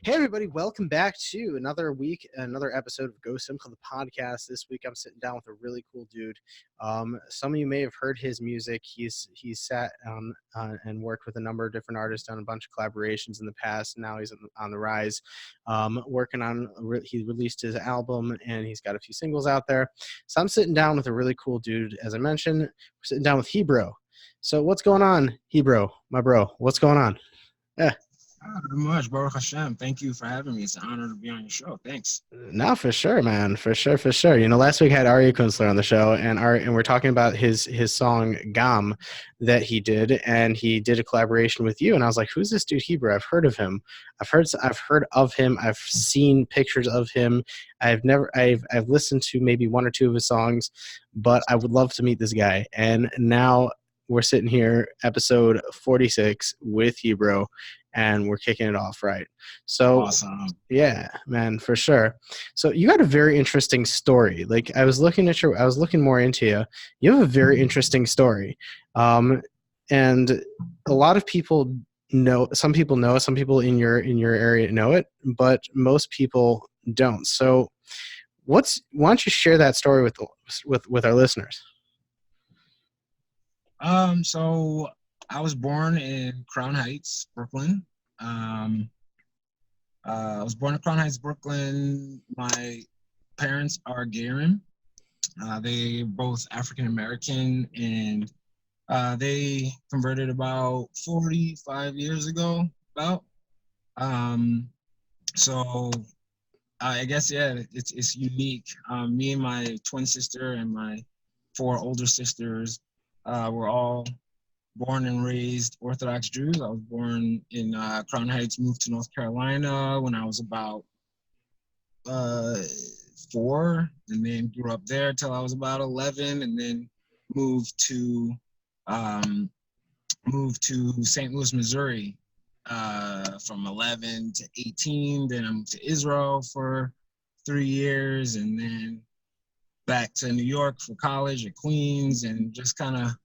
Hey everybody, welcome back to another week, another episode of GoSimcha, the podcast. This week I'm sitting down with a really cool dude. Some of you may have heard his music. He's sat and worked with a number of different artists, done a bunch of collaborations in the past. Now he's on the rise, he released his album and he's got a few singles out there. So I'm sitting down with a really cool dude. As I mentioned, we're sitting down with Hebro. So what's going on, Hebro, my bro? What's going on? Yeah. Not much, Baruch Hashem. Thank you for having me. It's an honor to be on your show. Thanks. No, for sure, man. For sure. You know, last week I had Ari Kunstler on the show, and we're talking about his song Gam that he did, and he did a collaboration with you. And I was like, who's this dude Hebrew? I've heard of him. I've heard of him. I've seen pictures of him. I've listened to maybe one or two of his songs, but I would love to meet this guy. And now we're sitting here, episode 46 with Hebro, and we're kicking it off right. So awesome. Yeah, man, for sure. So you got a very interesting story. Like I was looking more into you. You have a very interesting story. And a lot of people know, some people in your area know it, but most people don't. So why don't you share that story with our listeners? So I was born in Crown Heights, Brooklyn. I was born in Crown Heights, Brooklyn. My parents are Gayrim. They both African-American, and they converted about 45 years ago, So I guess, yeah, it's unique. Me and my twin sister and my 4 older sisters were all born and raised Orthodox Jews. I was born in Crown Heights, moved to North Carolina when I was about 4, and then grew up there till I was about 11, and then moved to St. Louis, Missouri from 11 to 18. Then I moved to Israel for 3 years, and then back to New York for college at Queens, and just kind of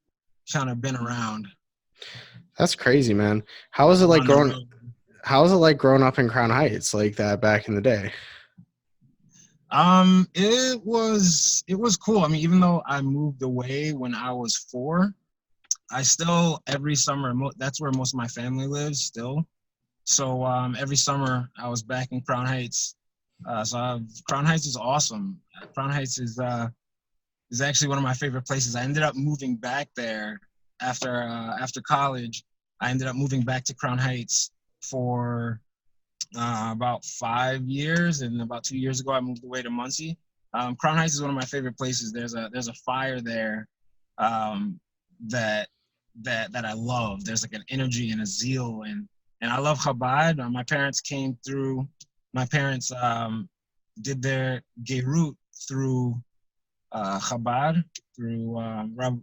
been around. That's crazy, man. How was it like growing up in Crown Heights like that back in the day? It was cool. I mean, even though I moved away when I was 4, I still every summer, that's where most of my family lives still. So every summer I was back in Crown Heights. Crown Heights is awesome. Crown Heights is actually one of my favorite places. I ended up moving back there after college. I ended up moving back to Crown Heights for about 5 years, and about 2 years ago I moved away to Muncie. Crown Heights is one of my favorite places. There's a fire there that I love. There's like an energy and a zeal, and I love Chabad. My parents came through. My parents did their Geirut through Chabad, through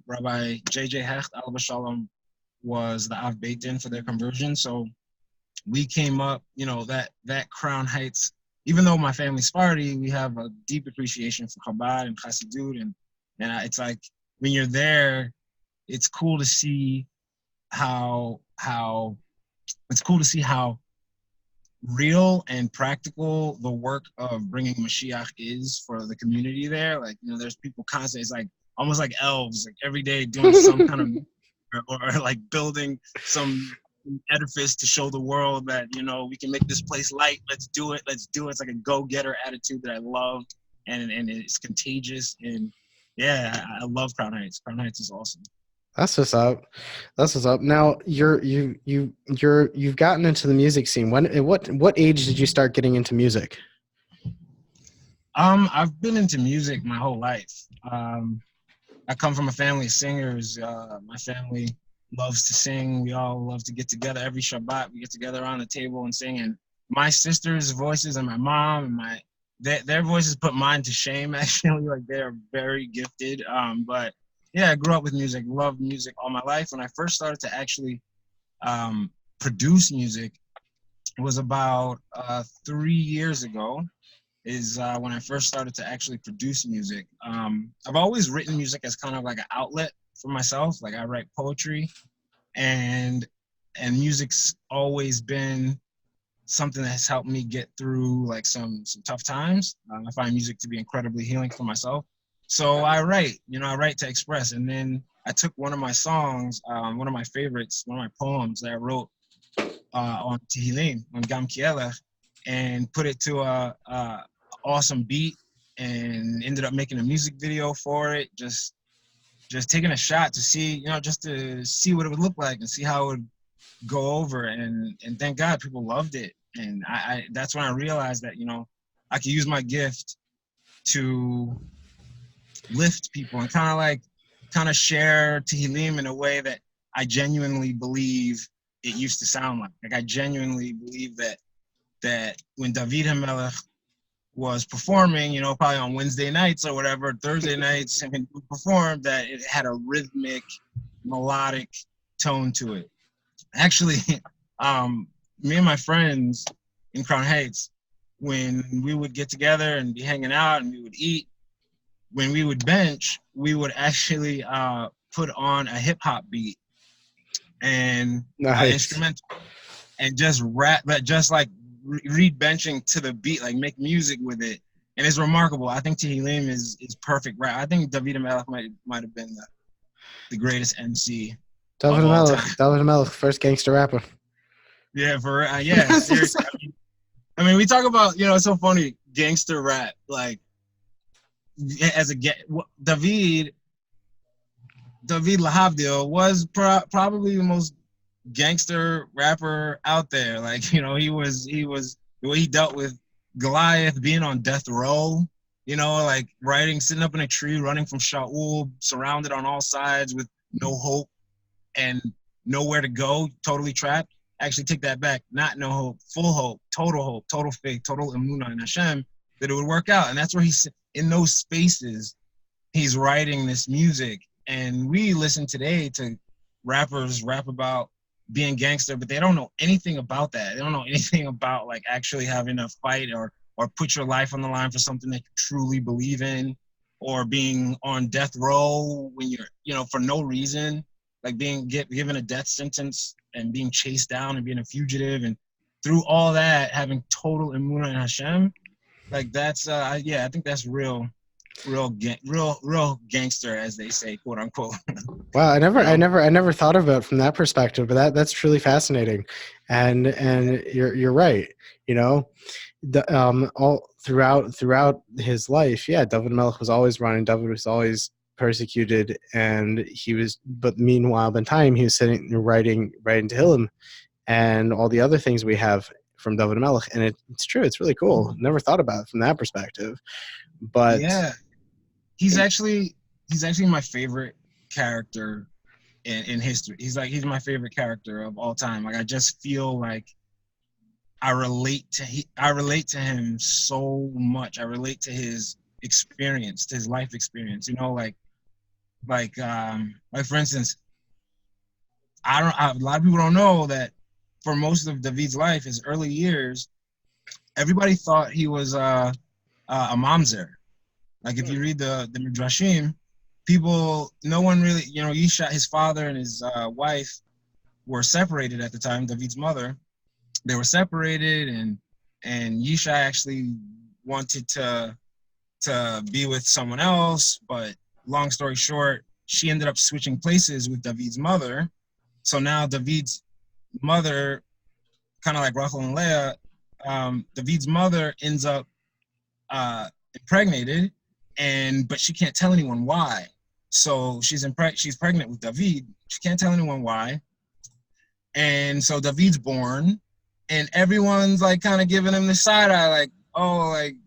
Rabbi J.J. Hecht, Alba Shalom, was the Av Beit Din for their conversion. So we came up, you know, that Crown Heights, even though my family's Sephardi, we have a deep appreciation for Chabad and Chassidut, and it's like when you're there, it's cool to see how real and practical the work of bringing Mashiach is for the community there. Like, you know, there's people constantly, it's like almost like elves, like every day doing some kind of or like building some edifice to show the world that, you know, we can make this place light. Let's do it. It's like a go-getter attitude that I love, and it's contagious. And yeah, I love Crown Heights. Crown Heights is awesome. That's what's up. Now you've gotten into the music scene. What age did you start getting into music? I've been into music my whole life. I come from a family of singers. My family loves to sing. We all love to get together every Shabbat. We get together around the table and sing. And my sister's voices and my mom and their voices put mine to shame. Actually, like they're very gifted. But yeah, I grew up with music, loved music all my life. When I first started to actually produce music, it was about 3 years ago, is when I first started to actually produce music. I've always written music as kind of like an outlet for myself. Like I write poetry, and music's always been something that's helped me get through like some tough times. I find music to be incredibly healing for myself. So I write, I write to express. And then I took one of my songs, one of my favorites, one of my poems that I wrote on Tehillim, on Gam Kielech, and put it to a awesome beat, and ended up making a music video for it. Just taking a shot to see, just to see what it would look like and see how it would go over. And thank God people loved it. And I that's when I realized that, I could use my gift to lift people and kind of share Tehillim in a way that I genuinely believe it used to sound like. Like I genuinely believe that when David HaMelech was performing, probably on Wednesday nights or whatever, Thursday nights, and performed, that it had a rhythmic, melodic tone to it. Actually, me and my friends in Crown Heights, when we would get together and be hanging out and we would eat, when we would bench, we would actually put on a hip hop beat and instrumental, and just rap, but just like read benching to the beat, like make music with it. And it's remarkable. I think Tehillim is perfect rap. I think David HaMelech might have been the greatest MC. David HaMelech, first gangster rapper. Yeah, seriously. I mean, we talk about, it's so funny, gangster rap. Like, as David Lahavdil was probably the most gangster rapper out there. Like, he was the way he dealt with Goliath, being on death row, like sitting up in a tree, running from Shaul, surrounded on all sides with no hope and nowhere to go, totally trapped. Actually, take that back. Not no hope, full hope, total faith, total emunah in Hashem, that it would work out. And that's where he's in those spaces. He's writing this music, and we listen today to rappers rap about being gangster, but they don't know anything about that. They don't know anything about like actually having a fight or put your life on the line for something that you truly believe in, or being on death row when you're, for no reason, like being given a death sentence and being chased down and being a fugitive, and through all that having total emunah in Hashem. Like that's I think that's real gangster, as they say, quote unquote. Wow, I never thought of it from that perspective, but that's truly fascinating, and you're right. All throughout his life, David HaMelech was always running. David was always persecuted, but meanwhile, in time, he was sitting writing Tehillim and all the other things we have from David HaMelech, and it's true. It's really cool. Never thought about it from that perspective, but yeah, he's actually my favorite character in history. He's my favorite character of all time. Like I just feel like I relate to him so much. I relate to his experience, to his life experience. Like for instance, a lot of people don't know that for most of David's life, his early years, everybody thought he was a mamzer. Like if you read the Midrashim, no one really, Yisha, his father and his wife were separated at the time, David's mother. They were separated, and Yisha actually wanted to be with someone else, but long story short, she ended up switching places with David's mother. So now David's mother, kind of like Rachel and Leah, David's mother ends up impregnated, but she can't tell anyone why. So she's pregnant with David. She can't tell anyone why. And so David's born, and everyone's like kind of giving him the side eye, like,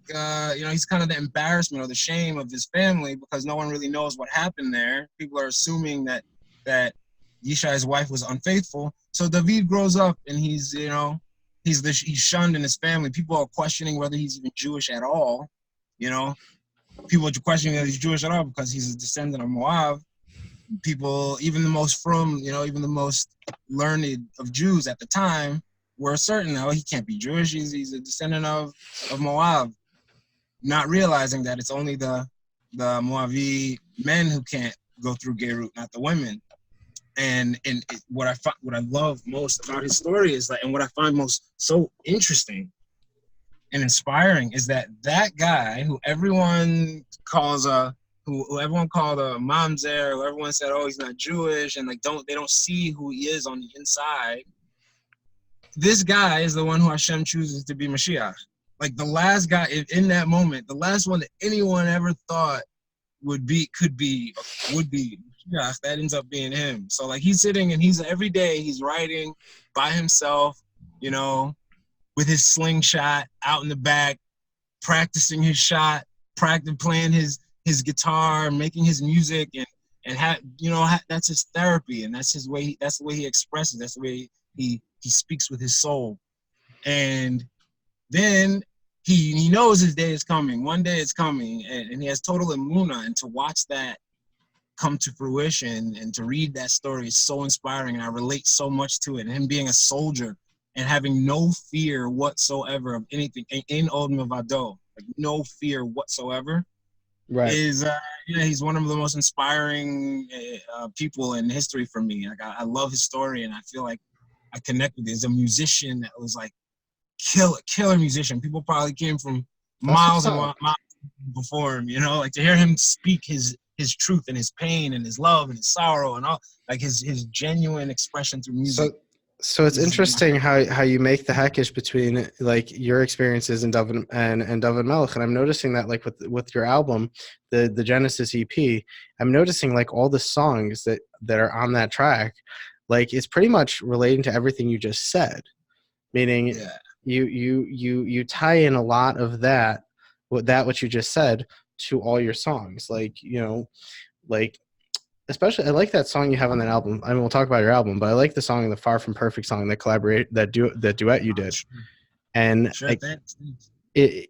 he's kind of the embarrassment or the shame of his family, because no one really knows what happened there. People are assuming that Yishai's wife was unfaithful. So David grows up, and he's shunned in his family. People are questioning whether he's even Jewish at all. People are questioning whether he's Jewish at all because he's a descendant of Moab. People, even the most even the most learned of Jews at the time, were certain, he can't be Jewish. He's a descendant of Moab, not realizing that it's only the Moavi men who can't go through Gerut, not the women. what I love most about his story is and what I find most so interesting and inspiring is that guy who everyone calls who everyone called a mamzer, who everyone said, oh, he's not Jewish, and they don't see who he is on the inside. This guy is the one who Hashem chooses to be Mashiach. Like the last guy in that moment, the last one that anyone ever thought would be Mashiach, that ends up being him. So like he's sitting and every day he's writing by himself, with his slingshot out in the back, practicing his shot, playing his guitar, making his music, that's his therapy, and that's his way. That's the way he expresses. That's the way he speaks with his soul. And then he knows his day is coming. One day it's coming, and he has total emunah. And to watch that come to fruition and to read that story is so inspiring, and I relate so much to it. And him being a soldier and having no fear whatsoever of anything in Od Milvado, like no fear whatsoever, right? Is he's one of the most inspiring people in history for me. Like I love his story, and I feel like I connect with him. As a musician that was like killer musician. People probably came from miles and miles before him, like to hear him speak his truth and his pain and his love and his sorrow and all, like his genuine expression through music. So it's interesting how you make the hackish between like your experiences in David and David Melech, and I'm noticing that like with your album, the Genesis EP, I'm noticing like all the songs that are on that track, like it's pretty much relating to everything you just said, meaning you tie in a lot of that what you just said to all your songs, like like. Especially, I like that song you have on that album. I mean, we'll talk about your album, but I like the song, the "Far From Perfect" song, that duet you did, and like, it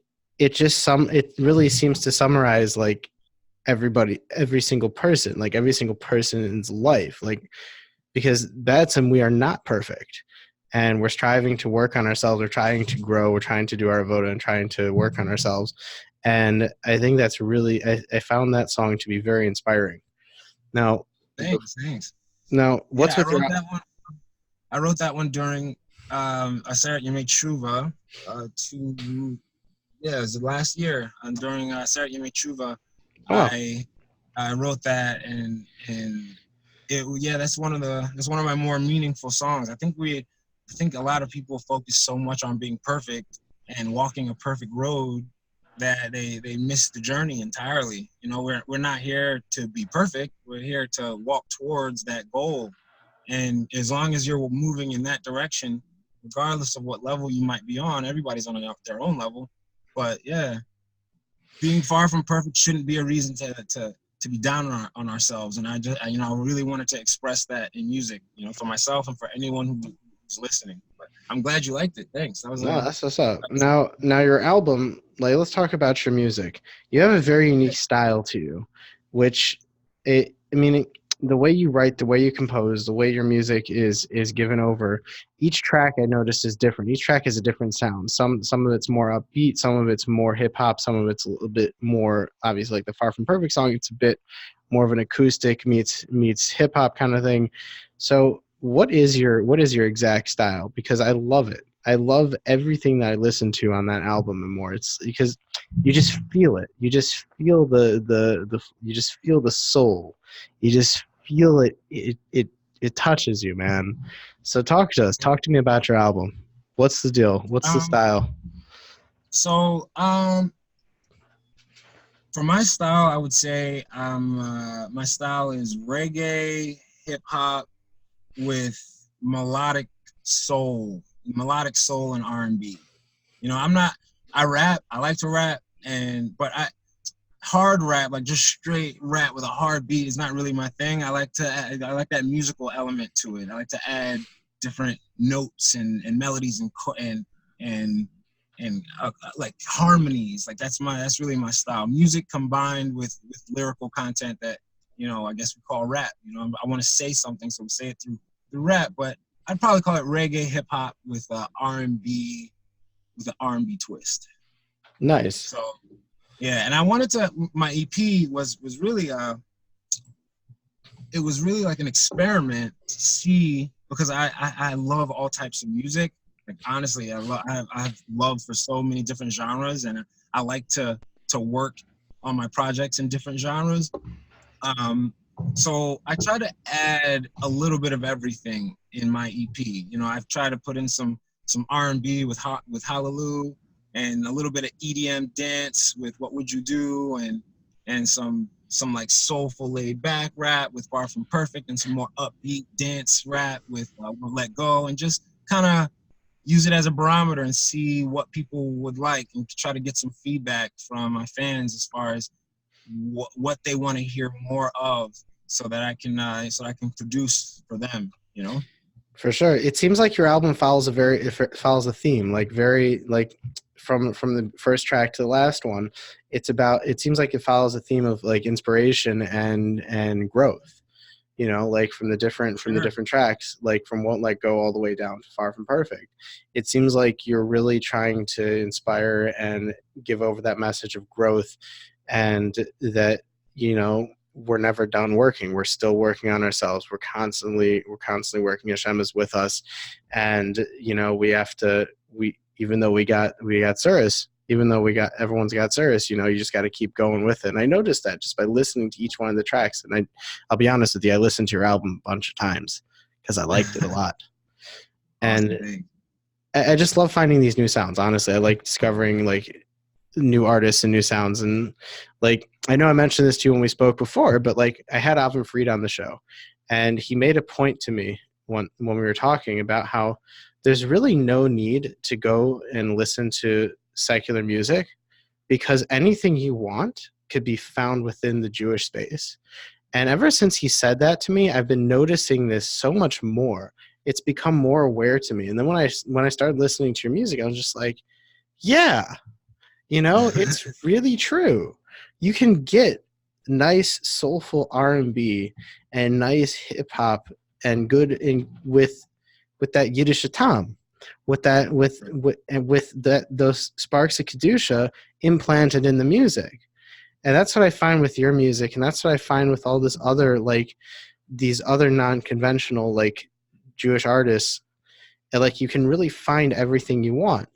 really seems to summarize like every single person's life, like because and we are not perfect, and we're striving to work on ourselves. We're trying to grow. We're trying to do our avoda and trying to work on ourselves, and I think that's really I found that song to be very inspiring. Now, thanks. Now, what's with that one? I wrote that one during Aseret Yemei Tshuva it was last year. And during Aseret Yemei Tshuva, I wrote that, and that's one of my more meaningful songs. I think a lot of people focus so much on being perfect and walking a perfect road that they miss the journey entirely. We're not here to be perfect. We're here to walk towards that goal. And as long as you're moving in that direction, regardless of what level you might be on, everybody's on their own level. But yeah, being far from perfect shouldn't be a reason to be down on ourselves. And I really wanted to express that in music, for myself and for anyone who's listening. But I'm glad you liked it. Thanks. That's what's up. Now your album, like, let's talk about your music. You have a very unique style to you, which the way you write, the way you compose, the way your music is given over, each track I noticed is different. Each track has a different sound. Some of it's more upbeat, some of it's more hip hop, some of it's a little bit more obviously, like the Far From Perfect song, it's a bit more of an acoustic meets hip hop kind of thing. So what is your exact style? Because I love it. I love everything that I listen to on that album and more. It's because you just feel it. You just feel you just feel the soul. You just feel it. It touches you, man. So talk to us. Talk to me about your album. What's the deal? What's the style? So, for my style, I would say my style is reggae, hip hop with melodic soul and R&B. I rap. I like to rap, but hard rap, like just straight rap with a hard beat, is not really my thing. I like that musical element to it. I like to add different notes and melodies and like harmonies. Like that's really my style. Music combined with lyrical content that I guess we call rap. I want to say something, so we say it through rap, but I'd probably call it reggae hip hop with R&B with an R&B twist. Nice. So yeah, and I wanted to. My EP was really it was really like an experiment to see, because I love all types of music. Like honestly, I have love for so many different genres, and I like to work on my projects in different genres. So I try to add a little bit of everything in my EP. You know, I've tried to put in some R&B with Hallelujah, and a little bit of EDM dance with What Would You Do, and some like soulful laid back rap with Far From Perfect, and some more upbeat dance rap with Let Go, and just kind of use it as a barometer and see what people would like, and try to get some feedback from my fans as far as what they want to hear more of, so that I can produce for them, you know. For sure. It seems like your album follows a theme, like very like from the first track to the last one. It seems like it follows a theme of like inspiration and growth. You know, like from the different tracks, like from Won't Let Go all the way down to Far From Perfect. It seems like you're really trying to inspire and give over that message of growth, and that, you know, we're never done working. We're still working on ourselves. We're constantly working. Hashem is with us. And, you know, even though we got service, even though everyone's got service, you know, you just got to keep going with it. And I noticed that just by listening to each one of the tracks. And I'll be honest with you, I listened to your album a bunch of times because I liked it a lot. And I just love finding these new sounds. Honestly, I like discovering like new artists and new sounds. And like, I know I mentioned this to you when we spoke before, but like I had Alvin Fried on the show, and he made a point to me when we were talking about how there's really no need to go and listen to secular music, because anything you want could be found within the Jewish space. And ever since he said that to me, I've been noticing this so much more. It's become more aware to me. And then when I started listening to your music, I was just like, yeah, you know, it's really true. You can get nice soulful R&B and nice hip hop and good with that Yiddish atam, with those sparks of kedusha implanted in the music. And that's what I find with your music, and that's what I find with all this other, like these other non-conventional like Jewish artists. And like you can really find everything you want.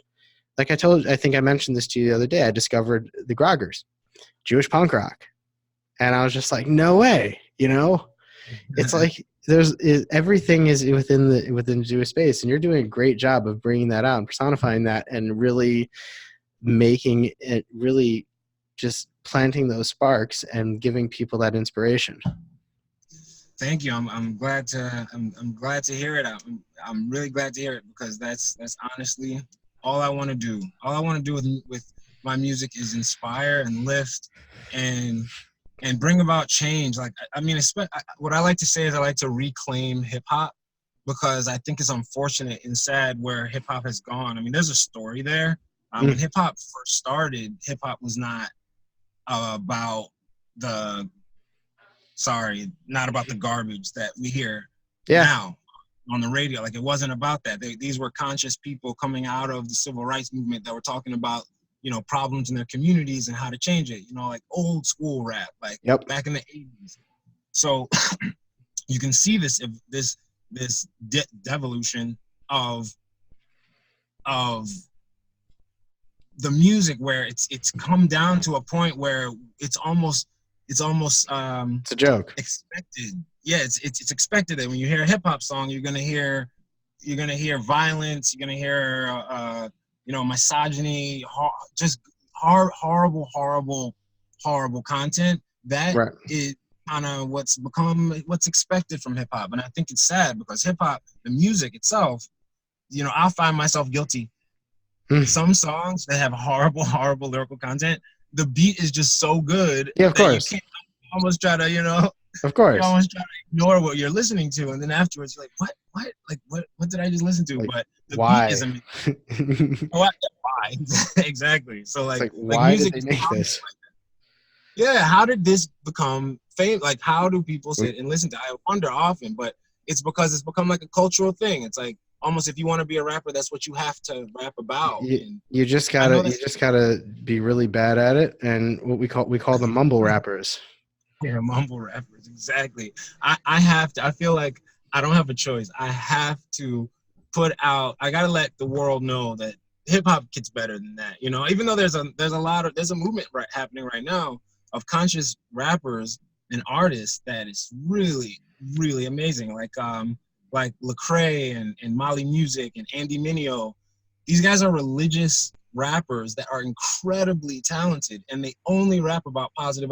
Like I think I mentioned this to you the other day. I discovered the Groggers, Jewish punk rock, and I was just like, no way, you know. It's like everything is within the Jewish space, and you're doing a great job of bringing that out and personifying that, and really making it, really just planting those sparks and giving people that inspiration. Thank you. I'm glad to hear it. I'm really glad to hear it, because that's honestly all I want to do. All I want to do with my music is inspire and lift and bring about change. Like, I mean, what I like to say is I like to reclaim hip hop, because I think it's unfortunate and sad where hip hop has gone. I mean, there's a story there. When hip hop first started, hip hop was not about not about the garbage that we hear now on the radio. Like, it wasn't about that. These were conscious people coming out of the civil rights movement that were talking about, you know, problems in their communities and how to change it, you know, like old school rap, like back in the 80s. So you can see this devolution of the music, where it's come down to a point where it's almost it's a joke. Expected. Yeah, it's expected that when you hear a hip hop song, you're gonna hear violence, you're gonna hear misogyny, just horrible content. That is kind of what's expected from hip hop, and I think it's sad, because hip hop, the music itself, you know, I'll find myself guilty. Some songs that have horrible lyrical content, the beat is just so good. Yeah, of course. You can't almost try to, you know. Of course. You almost try to ignore what you're listening to, and then afterwards you're like, what did I just listen to? Like, but the why? beat is amazing. Why? Exactly. So like why music did they make this? Yeah, how did this become famous? Like, how do people sit and listen to it? I wonder often, but it's because it's become like a cultural thing. It's like, almost, if you want to be a rapper, that's what you have to rap about. You just gotta be really bad at it, and what we call them mumble rappers. Yeah, mumble rappers, exactly. I have to. I feel like I don't have a choice. I have to put out. I gotta let the world know that hip hop gets better than that. You know, even though there's a movement happening right now of conscious rappers and artists that is really really amazing. Like Lecrae and Molly Music and Andy Mineo. These guys are religious rappers that are incredibly talented, and they only rap about positive,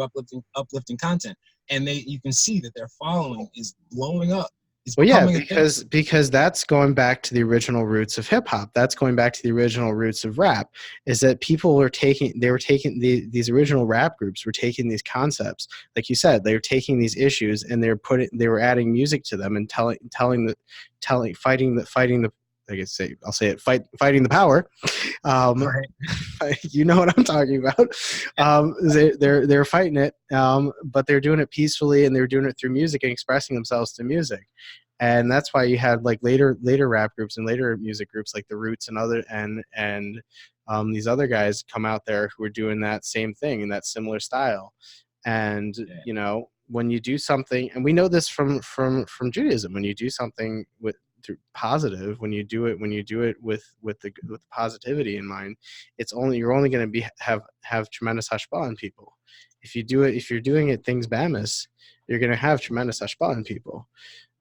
uplifting content. And you can see that their following is blowing up. It's Well, yeah, becoming a thing. because that's going back to the original roots of hip hop. That's going back to the original roots of rap. Is that people were taking these original rap groups were taking these concepts, like you said, they were taking these issues and they were adding music to them and fighting the fighting the power. Right. You know what I'm talking about. They're fighting it, but they're doing it peacefully, and they're doing it through music and expressing themselves through music. And that's why you had like later rap groups and later music groups like the Roots and these other guys come out there who are doing that same thing in that similar style. And you know, when you do something, and we know this from Judaism, when you do something through positive, when you do it with the positivity in mind, you're only going to have tremendous hashpah on people. If you're doing it things bamis, you're going to have tremendous hashpah on people.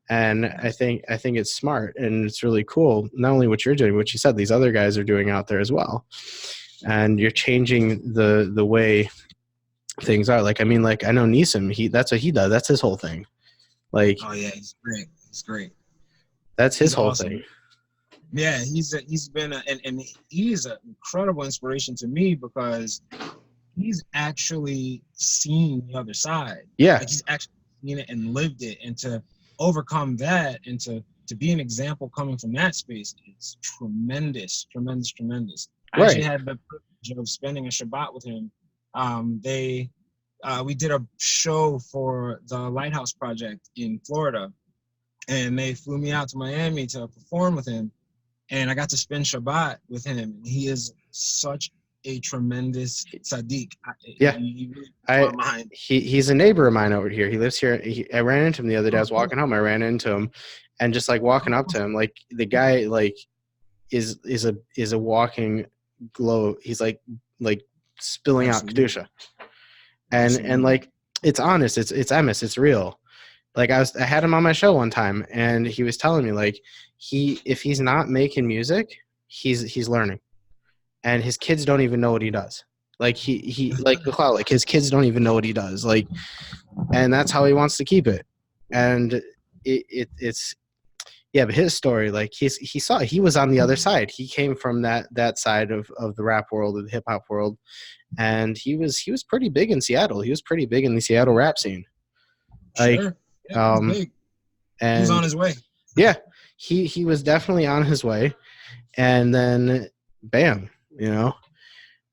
And I think it's smart and it's really cool. Not only what you're doing, what you said, these other guys are doing out there as well. And you're changing the way things are. Like, I mean, like I know Neeson, that's what he does. That's his whole thing. Like, Oh yeah, he's great. He's great. That's his He's whole awesome. thing. Yeah, he's been and he's an incredible inspiration to me because he's actually seen the other side. Yeah. Like he's actually seen it and lived it, and to overcome that and to be an example coming from that space is tremendous. I actually had the privilege of spending a Shabbat with him. We did a show for the Lighthouse Project in Florida, and they flew me out to Miami to perform with him, and I got to spend Shabbat with him. He is such a tremendous tzaddik. Yeah. He's a neighbor of mine over here. He lives here. I ran into him the other day. I was walking home. I ran into him, and just like walking up to him, like the guy like is a walking glow. He's like spilling out kedusha, and like it's honest. It's emes. It's real. Like I had him on my show one time, and he was telling me like if he's not making music, he's learning, and his kids don't even know what he does. Like he like his kids don't even know what he does. Like, and that's how he wants to keep it. And it's but his story, like he was on the other side. He came from that side of the rap world, of the hip hop world, and he was pretty big in Seattle. He was pretty big in the Seattle rap scene. Like, sure. Yeah, big. And he was on his way. Yeah, he was definitely on his way, and then bam, you know.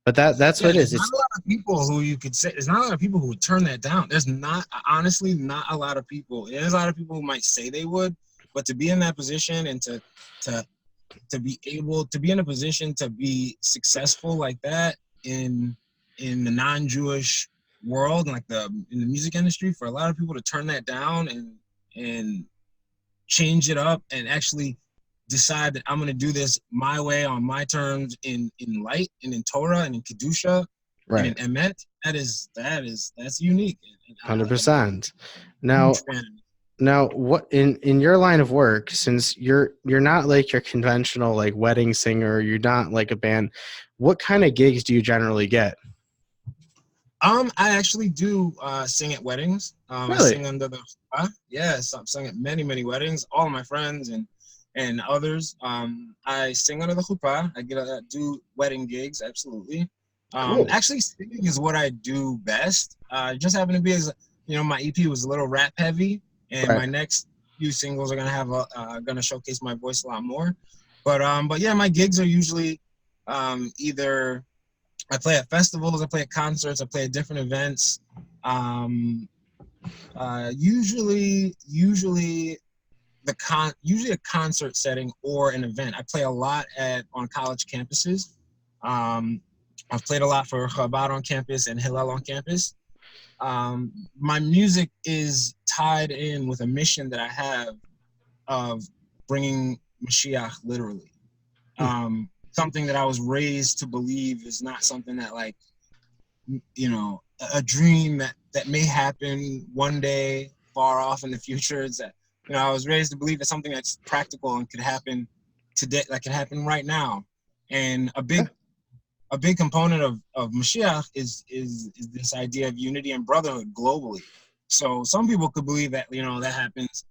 But that's what it is. There's not a lot of people who you could say. There's not a lot of people who would turn that down. There's honestly not a lot of people. There's a lot of people who might say they would, but to be in that position and to be able to be in a position to be successful like that in the non-Jewish world, like in the music industry, for a lot of people to turn that down and change it up and actually decide that I'm going to do this my way on my terms in light and in Torah and in Kedusha and in Emet, that's unique. 100%. Now what in your line of work, since you're not like your conventional like wedding singer, you're not like a band, what kind of gigs do you generally get? I actually do sing at weddings. Really? I sing under the yes, I've sung at many weddings. All of my friends and others. I sing under the chuppah. I do wedding gigs, absolutely. Cool. Actually, singing is what I do best. Just happened to be my EP was a little rap heavy, and my next few singles are gonna showcase my voice a lot more. But yeah, my gigs are usually either I play at festivals, I play at concerts, I play at different events. Usually a concert setting or an event. I play a lot on college campuses. I've played a lot for Chabad on campus and Hillel on campus. My music is tied in with a mission that I have of bringing Mashiach literally. Something that I was raised to believe is not something that, like, you know, a dream that may happen one day far off in the future. It's that, you know, I was raised to believe it's something that's practical and could happen today, like, can happen right now. And a big component of Mashiach is this idea of unity and brotherhood globally. So some people could believe that, you know, that happens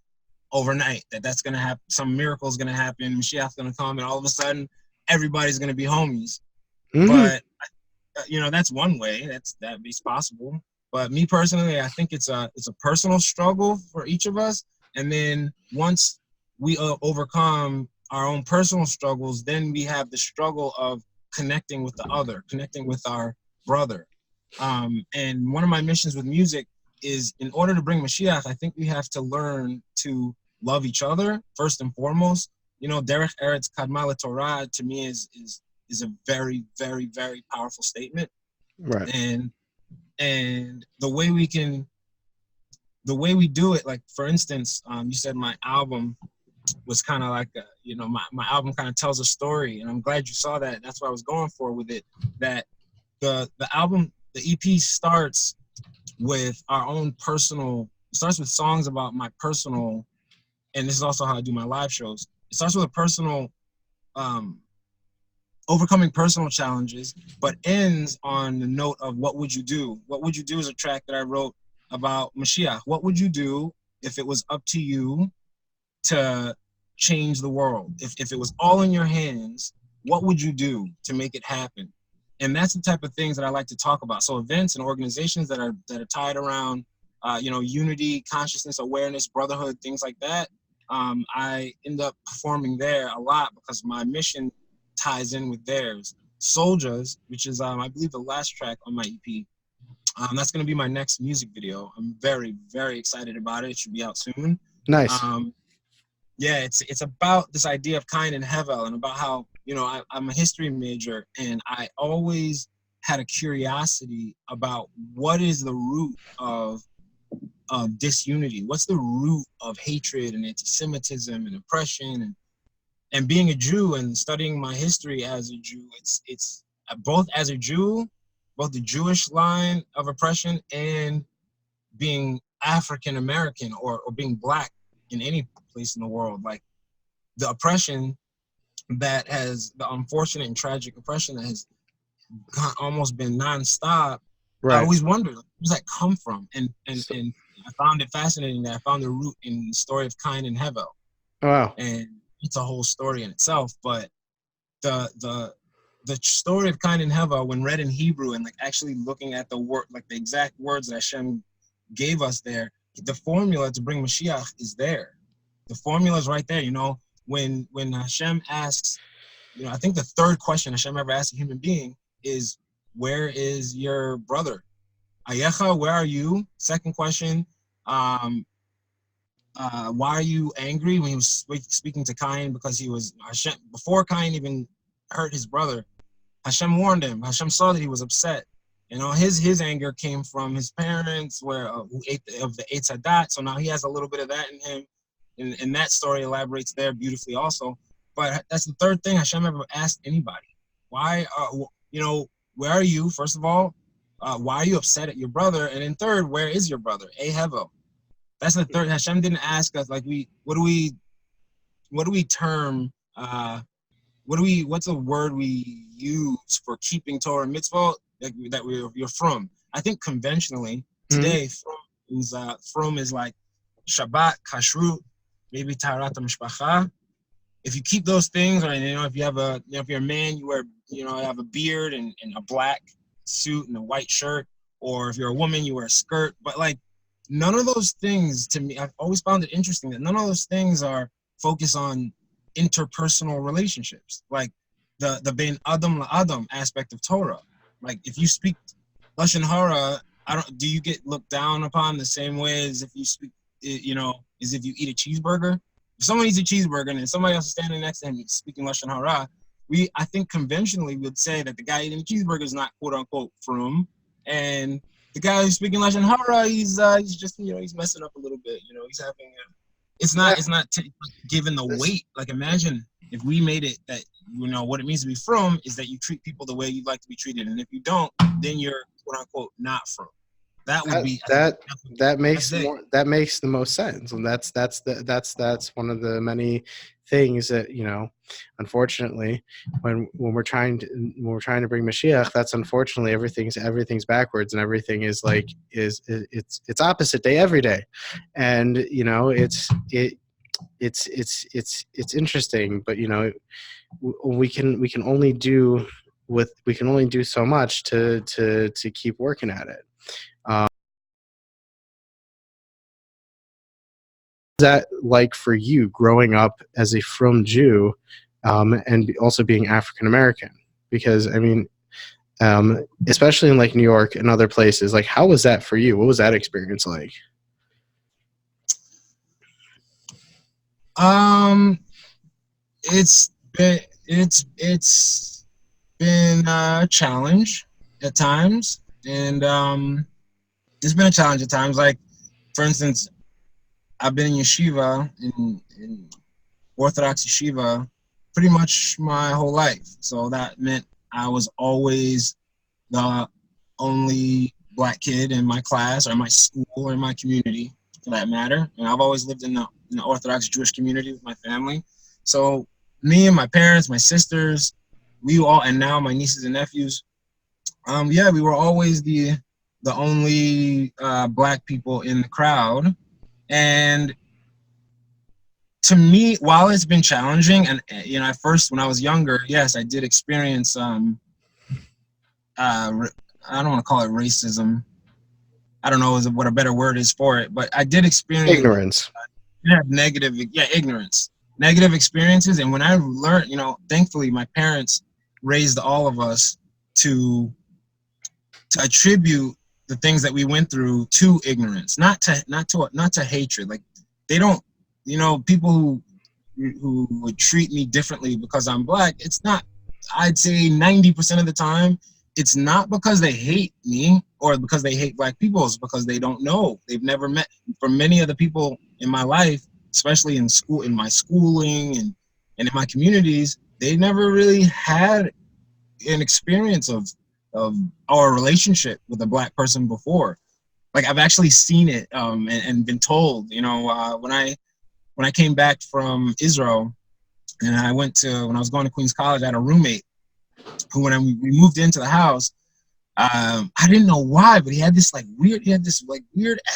overnight, that's going to happen, some miracle is going to happen, Mashiach's going to come, and all of a sudden everybody's going to be homies. But you know, that's one way that is possible. But me personally, I think it's a personal struggle for each of us, and then once we overcome our own personal struggles, then we have the struggle of connecting with the other, connecting with our brother. And one of my missions with music is, in order to bring Mashiach, I think we have to learn to love each other first and foremost. You know, Derech Eretz Kadma Torah to me is a very, very, very powerful statement. Right. And the way we do it, like, for instance, you said my album was kind of like you know, my album kind of tells a story, and I'm glad you saw that. That's what I was going for with it, that the album, the EP starts with our own personal, it starts with songs about my personal, and this is also how I do my live shows. It starts with a personal overcoming personal challenges, but ends on the note of what would you do? What would you do is a track that I wrote about Mashiach. What would you do if it was up to you to change the world? If it was all in your hands, what would you do to make it happen? And that's the type of things that I like to talk about. So events and organizations that are tied around, you know, unity, consciousness, awareness, brotherhood, things like that. I end up performing there a lot because my mission ties in with theirs. Soldiers, which is I believe the last track on my EP. That's going to be my next music video. I'm very, very excited about it. It should be out soon. Nice. Yeah, it's about this idea of Kain and Hevel, and about how, you know, I'm a history major, and I always had a curiosity about what is the root of disunity. What's the root of hatred and anti-Semitism and oppression? And being a Jew and studying my history as a Jew, it's both as a Jew, both the Jewish line of oppression and being African-American or being Black in any place in the world. Like, the oppression that has, the unfortunate and tragic oppression that has almost been nonstop. Right. I always wondered, where does that come from? And I found it fascinating that I found the root in the story of Kain and Hevel. Wow. And it's a whole story in itself, but the story of Kain and Hevel, when read in Hebrew and, like, actually looking at the word, like the exact words that Hashem gave us there, the formula to bring Mashiach is there. The formula is right there. You know, when Hashem asks, you know, I think the third question Hashem ever asked a human being is, where is your brother? Ayecha, where are you? Second question, why are you angry? When he was speaking to Cain, because he was, Hashem, before Cain even hurt his brother, Hashem warned him. Hashem saw that he was upset. You know, his anger came from his parents, who ate of the Eitz Hadat. So now he has a little bit of that in him. And that story elaborates there beautifully also. But that's the third thing Hashem ever asked anybody. Why, you know, where are you, first of all? Why are you upset at your brother? And then third, where is your brother? Hevel. That's the third. Hashem didn't ask us, like, what's a word we use for keeping Torah and mitzvot that you're from? I think conventionally today, from is like Shabbat, Kashrut, maybe Taharat HaMishpacha. If you keep those things, or, you know, if you have if you're a man, you wear, you know, have a beard and a black suit and a white shirt, or if you're a woman, you wear a skirt. But, like, none of those things, to me, I've always found it interesting that none of those things are focused on interpersonal relationships, like the Ben Adam La Adam aspect of Torah. Like, if you speak Lashon Hara, do you get looked down upon the same way as if you speak, you know, as if you eat a cheeseburger? If someone eats a cheeseburger and somebody else is standing next to him speaking Lashon Hara, I think conventionally we would say that the guy eating a cheeseburger is not quote unquote frum, and the guy who's speaking Lashon Hara, he's just, you know, he's messing up a little bit. You know, he's having it's not given the weight. Like, imagine if we made it that, you know, what it means to be from is that you treat people the way you'd like to be treated, and if you don't, then you're quote unquote not from. That would be that makes the most sense, and that's one of the many things that, you know, unfortunately, when we're trying to bring Mashiach, that's unfortunately everything's backwards, and everything is like it's opposite day every day, and you know it's interesting, but you know we can only do so much to keep working at it. That like for you growing up as a frum Jew, and also being African American? Because I mean, especially in like New York and other places, like how was that for you? What was that experience like? It's been a challenge at times, and it's been a challenge at times. Like, for instance, I've been in yeshiva, in Orthodox yeshiva, pretty much my whole life. So that meant I was always the only black kid in my class or my school or my community, for that matter. And I've always lived in the Orthodox Jewish community with my family. So me and my parents, my sisters, and now my nieces and nephews, we were always the only black people in the crowd. And to me, while it's been challenging, and you know, at first when I was younger, yes, I did experience I don't want to call it racism. I don't know what a better word is for it, but I did experience ignorance. Ignorance, negative experiences. And when I learned, you know, thankfully my parents raised all of us to attribute the things that we went through to ignorance, not to hatred. Like, they don't, you know, people who would treat me differently because I'm black, it's not, I'd say 90% of the time, it's not because they hate me or because they hate black people. It's because they don't know. They've never met. For many of the people in my life, especially in school, in my schooling and in my communities, they never really had an experience of our relationship with a black person before. Like, I've actually seen it and been told, you know, when I came back from Israel and when I was going to Queens College, I had a roommate who, when we moved into the house, I didn't know why, but he had this weird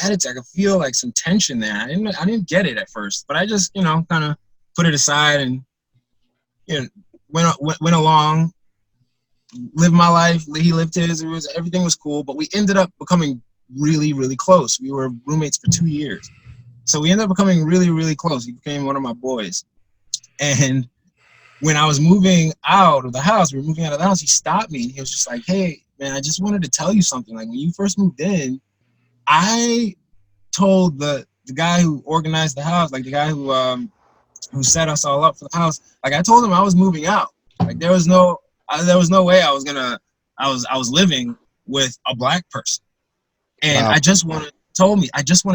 attitude. I could feel like some tension there. I didn't get it at first, but I just, you know, kind of put it aside and, you know, went along, lived my life. He lived his. Everything was cool, but we ended up becoming really, really close. We were roommates for 2 years. So we ended up becoming really, really close. He became one of my boys. And when I was moving out of the house, he stopped me and he was just like, "Hey, man, I just wanted to tell you something. Like, when you first moved in, I told the guy who organized the house, like the guy who set us all up for the house, like, I told him I was moving out. Like, there was no way I was living with a black person. And Wow. I just wanted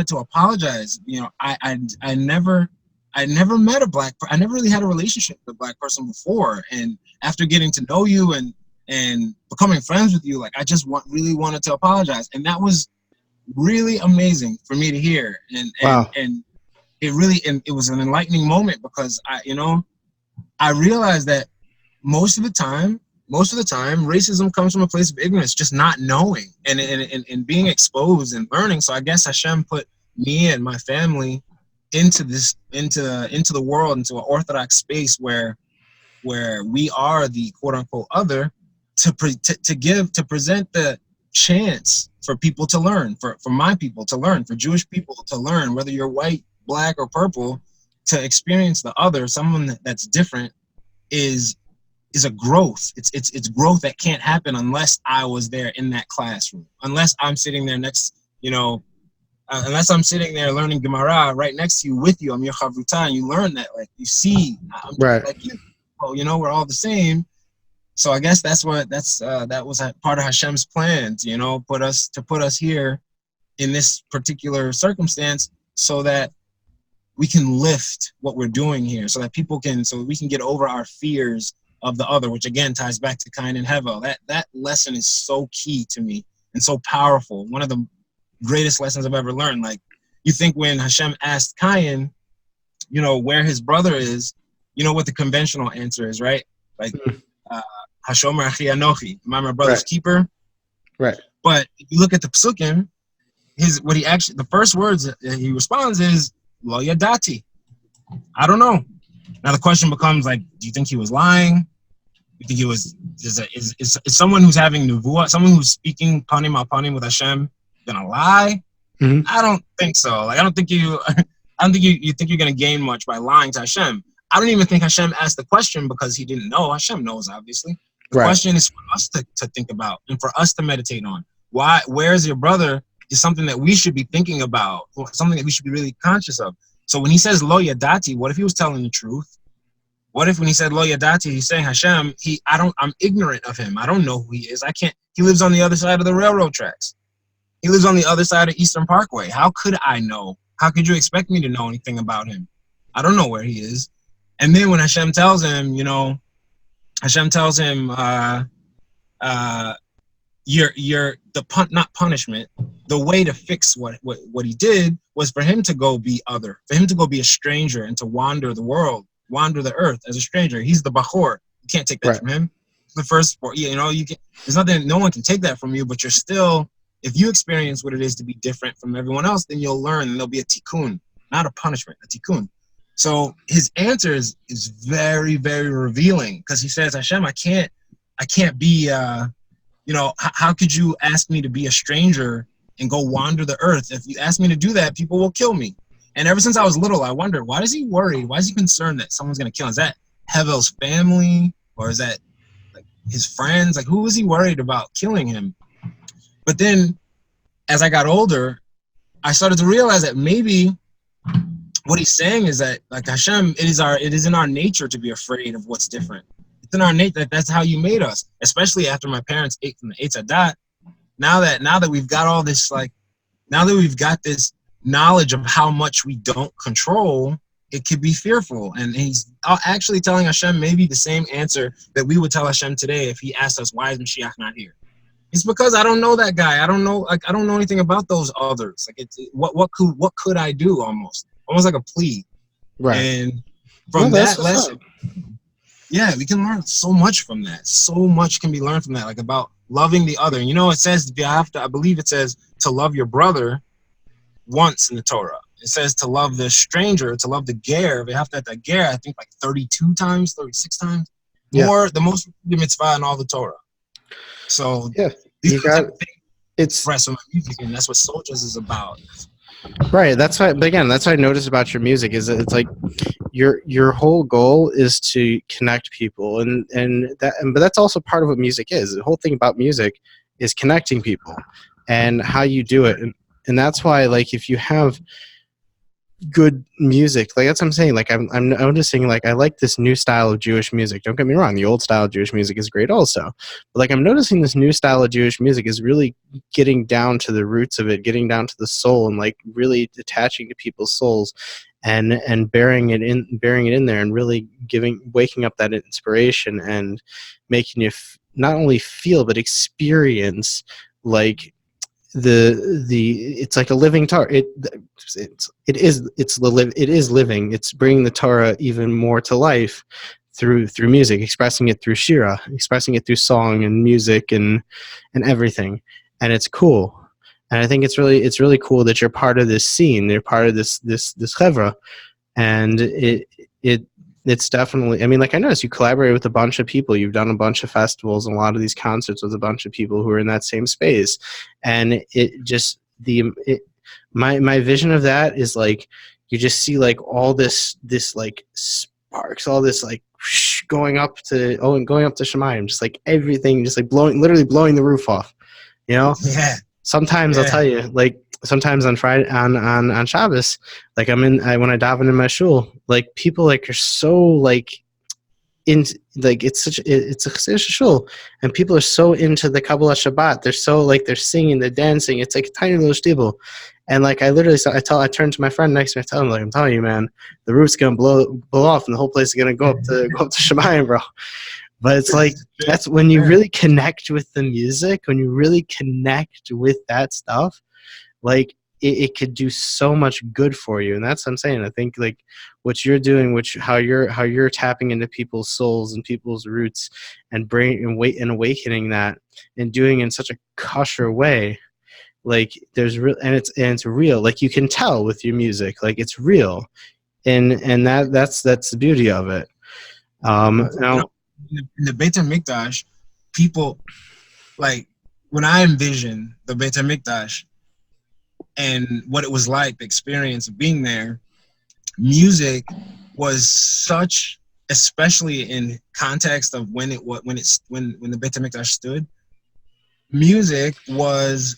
to apologize. You know, I never met a black person. I never really had a relationship with a black person before. And after getting to know you and becoming friends with you, like, I just really wanted to apologize. And that was really amazing for me to hear. And it was an enlightening moment, because I realized that most of the time, racism comes from a place of ignorance, just not knowing and being exposed and learning. So I guess Hashem put me and my family into the world, into an Orthodox space where we are the quote unquote other, to present the chance for people to learn, for my people to learn, for Jewish people to learn, whether you're white, black, or purple, to experience the other, someone that's different, is a growth. It's growth that can't happen unless I was there in that classroom, unless I'm sitting there unless I'm sitting there learning Gemara right next to you, with you, I'm your chavruta, and you learn that, like, you see, I'm just Right. like you. Well, we're all the same. So I guess that was a part of Hashem's plans, put us here in this particular circumstance so that we can lift what we're doing here, so that so we can get over our fears of the other, which again ties back to Cain and Hevel. That lesson is so key to me and so powerful. One of the greatest lessons I've ever learned. Like, you think when Hashem asked Cain, where his brother is, what the conventional answer is, right? Like, Hashomer Achi Anochi, am I my brother's keeper? Right. But if you look at the psukim, the first words that he responds is, Lo Yadati. I don't know. Now the question becomes, like, do you think he was lying? You think he was, is someone who's having nevuah, someone who's speaking panim al panim with Hashem, gonna lie? Mm-hmm. I don't think so. Like, I don't think you think you're gonna gain much by lying to Hashem. I don't even think Hashem asked the question because he didn't know. Hashem knows, obviously. The question is for us to think about and for us to meditate on. Where's your brother is something that we should be thinking about, or something that we should be really conscious of. So when he says Lo Yadati, what if he was telling the truth? What if when he said Lo Yadati, he's saying, Hashem, I'm ignorant of him. I don't know who he is. He lives on the other side of the railroad tracks. He lives on the other side of Eastern Parkway. How could I know? How could you expect me to know anything about him? I don't know where he is. And then when Hashem tells him, not punishment. The way to fix what he did was for him to go be other, for him to go be a stranger and to wander the world, wander the earth as a stranger. He's the Bachor. You can't take that from him. The first, you can. There's nothing. No one can take that from you. But you're still, if you experience what it is to be different from everyone else, then you'll learn, and there'll be a tikkun, not a punishment, a tikkun. So his answer is very, very revealing, because he says, Hashem, I can't be. How could you ask me to be a stranger and go wander the earth? If you ask me to do that, people will kill me. And ever since I was little, I wondered, why is he worried? Why is he concerned that someone's going to kill him? Is that Hevel's family, or is that like his friends? Like, who is he worried about killing him? But then as I got older, I started to realize that maybe what he's saying is that, like, Hashem, it is in our nature to be afraid of what's different. It's in our nature. That's how you made us, especially after my parents ate from the Eitz Hadat. Now that we've got all this, like, now that we've got this knowledge of how much we don't control, it could be fearful. And he's actually telling Hashem maybe the same answer that we would tell Hashem today if he asked us, why is Mashiach not here? It's because I don't know that guy. I don't know anything about those others. Like, what could I do? Almost like a plea. Right. And from that lesson, yeah, we can learn so much from that. So much can be learned from that, like about loving the other. And it says I believe it says to love your brother once in the Torah. It says to love the stranger, to love the ger. We have to have that ger, I think, like 32 times, 36 times. More, the most mitzvah in all the Torah. So yeah, it's expressed on my music, and that's what Soul Jazz is about. Right. That's what I noticed about your music is that it's like your whole goal is to connect people, but that's also part of what music is. The whole thing about music is connecting people and how you do it, and that's why, like, if you have good music, like, that's what I'm saying. Like, I'm noticing, like, I like this new style of Jewish music. Don't get me wrong, the old style of Jewish music is great also, but, like, I'm noticing this new style of Jewish music is really getting down to the roots of it, getting down to the soul, and, like, really attaching to people's souls and burying it in there, and really waking up that inspiration and making you not only feel but experience, like, it's like a living Torah. It is living. It's bringing the Torah even more to life through music, expressing it through shira, expressing it through song and music and everything. And it's cool. And I think it's really cool that you're part of this scene. You're part of this chevra, and it's definitely, I mean, like, I noticed you collaborate with a bunch of people. You've done a bunch of festivals and a lot of these concerts with a bunch of people who are in that same space. And it just, my vision of that is, like, you just see, like, all this like sparks, all this, like, going up to Shemayim, just like everything, just like literally blowing the roof off, Yeah. Sometimes I'll tell you, like, sometimes on Friday, on Shabbos, like, when I daven in my shul, like, people, like, are so, like, in like it's a shul, and people are so into the Kabbalah Shabbat. They're so like they're singing, they're dancing. It's like a tiny little shtibel. And like I literally saw, I turned to my friend next to me, I tell him like, I'm telling you, man, the roof's gonna blow off, and the whole place is gonna go up to Shemayim, bro. But it's like that's when you really connect with the music, when you really connect with that stuff, like it could do so much good for you. And that's what I'm saying. I think like what you're doing, how you're tapping into people's souls and people's roots and awakening that and doing it in such a kosher way. Like there's real, and it's real. Like you can tell with your music, like it's real, and that's the beauty of it. Now, in the Beit HaMikdash, people like when I envision the Beit HaMikdash and what it was like, the experience of being there, music was such, especially in context of when the Beit HaMikdash stood, music was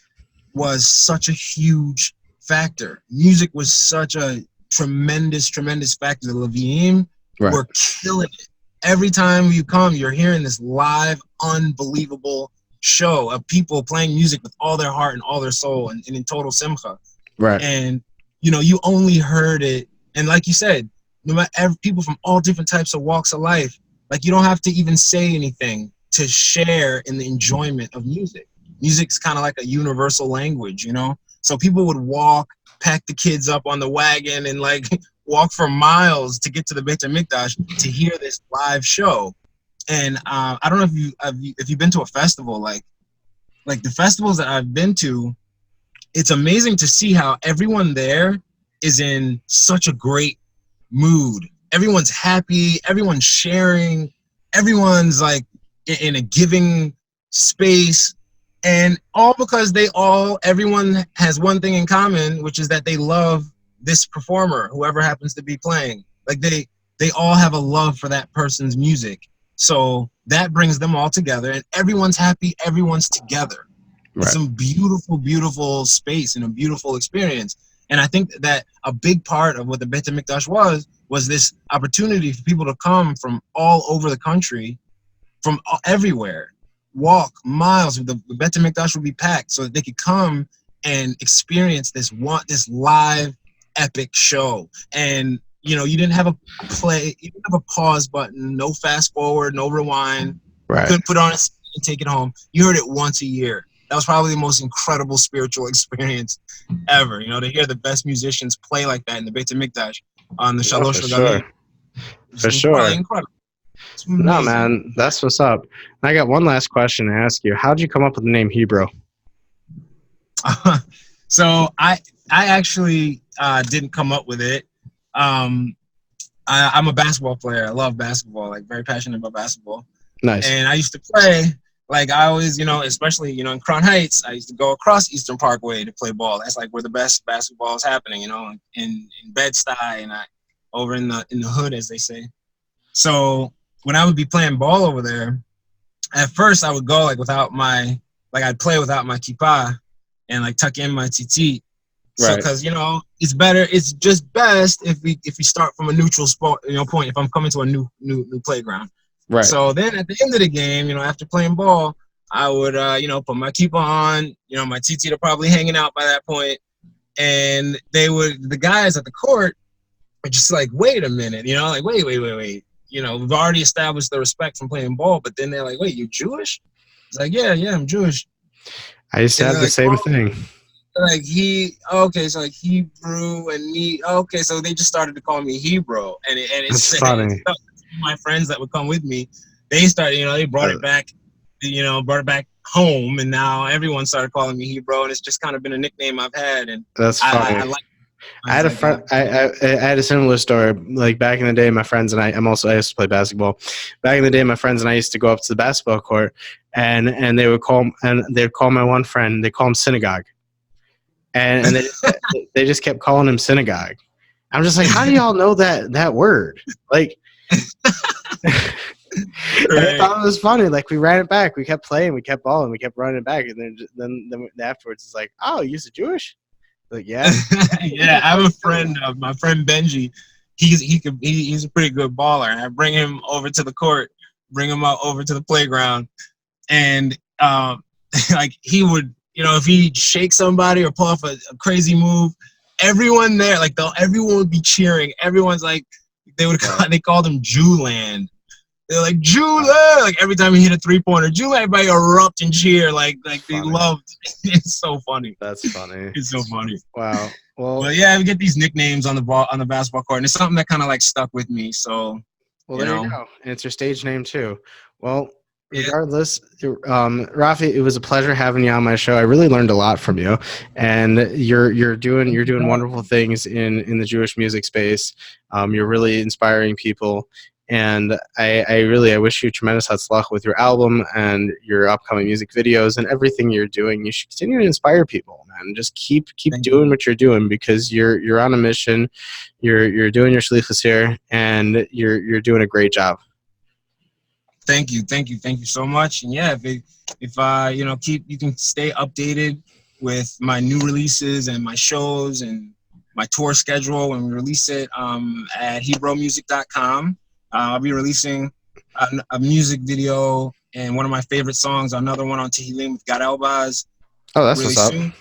such a huge factor. Music was such a tremendous factor. The Leviim were killing it. Every time you come, you're hearing this live, unbelievable show of people playing music with all their heart and all their soul and in total simcha. Right. And, you only heard it. And like you said, no matter people from all different types of walks of life, like you don't have to even say anything to share in the enjoyment of music. Music's kind of like a universal language, So people would pack the kids up on the wagon and like walk for miles to get to the Beit HaMikdash to hear this live show. And I don't know if you've been to a festival, like the festivals that I've been to, it's amazing to see how everyone there is in such a great mood. Everyone's happy, everyone's sharing, everyone's like in a giving space. And all because everyone has one thing in common, which is that they love this performer, whoever happens to be playing. Like they all have a love for that person's music. So that brings them all together and everyone's happy, everyone's together. Right. It's some beautiful, beautiful space and a beautiful experience. And I think that a big part of what the Beit HaMikdash was this opportunity for people to come from all over the country, from everywhere, walk miles. The Beit HaMikdash would be packed so that they could come and experience this live epic show. And you didn't have a play, you didn't have a pause button, no fast forward, no rewind. Right. You couldn't put on a CD and take it home. You heard it once a year. That was probably the most incredible spiritual experience ever. To hear the best musicians play like that in the Beit HaMikdash on the Shalosh Regalim. For sure. Incredible. No, man, that's what's up. And I got one last question to ask you. How did you come up with the name Hebro? So I actually didn't come up with it. I'm a basketball player. I love basketball, like very passionate about basketball. Nice. And I used to play, like I always, especially, in Crown Heights, I used to go across Eastern Parkway to play ball. That's like where the best basketball is happening, in Bed-Stuy and over in the hood, as they say. So when I would be playing ball over there, at first I would go I'd play without my kippah and like tuck in my tzitzit. So, because it's better. It's just best if we start from a neutral spot, point. If I'm coming to a new playground, right. So then at the end of the game, after playing ball, I would put my kippah on. My tzitzit are probably hanging out by that point, and the guys at the court are just like, wait a minute, like wait. We've already established the respect from playing ball, but then they're like, wait, you Jewish? It's like, yeah, I'm Jewish. I used to have the same thing. Like so like Hebrew and me. Okay, so they just started to call me Hebro, and it's funny. My friends that would come with me, they started, they brought it back, home, and now everyone started calling me Hebro, and it's just kind of been a nickname I've had. And that's funny. I had a friend. I had a similar story. Like back in the day, my friends and I used to play basketball. Back in the day, my friends and I used to go up to the basketball court, and they'd call my one friend. They call him Synagogue. And they just kept calling him synagogue. I'm just like, how do y'all know that word? Like, right. I thought it was funny. Like, we ran it back. We kept playing. We kept balling. We kept running it back. And then afterwards, it's like, oh, you're Jewish? Like, yeah. Yeah, I have a friend, my friend Benji. he's a pretty good baller. I bring him over to the court, bring him out over to the playground, and like he would, if he shake somebody or pull off a crazy move, everyone there, like everyone would be cheering. Everyone's like, they called him Jewland. They're like, Jewland! Like every time he hit a 3-pointer, Jewland, everybody erupt and cheer. Like they loved. It's so funny. That's funny. It's so funny. Wow. Well, but yeah, we get these nicknames on the basketball court, and it's something that kind of like stuck with me. So, there you go. And it's your stage name too. Well, yeah. regardless, Rafi, it was a pleasure having you on my show. I really learned a lot from you, and you're doing wonderful things in the Jewish music space. You're really inspiring people, and I wish you tremendous hatzlach with your album and your upcoming music videos and everything you're doing. You should continue to inspire people, man. Just keep doing what you're doing, because you're on a mission. You're doing your shlichus here, and you're doing a great job. Thank you so much. And yeah, if you can stay updated with my new releases and my shows and my tour schedule when we release it at hebromusic.com. I'll be releasing a music video and one of my favorite songs, another one on Tehillim with Gad Elbaz. Oh, that's really what's soon. Up.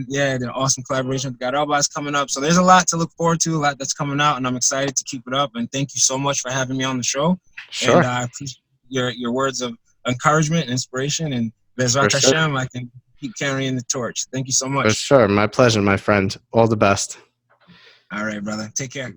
Yeah, the awesome collaboration with Gad Elbaz coming up. So there's a lot to look forward to, a lot that's coming out, and I'm excited to keep it up. And thank you so much for having me on the show. Sure. And I appreciate your words of encouragement and inspiration. And Bezrat Hashem, I can keep carrying the torch. Thank you so much. For sure. My pleasure, my friend. All the best. All right, brother. Take care.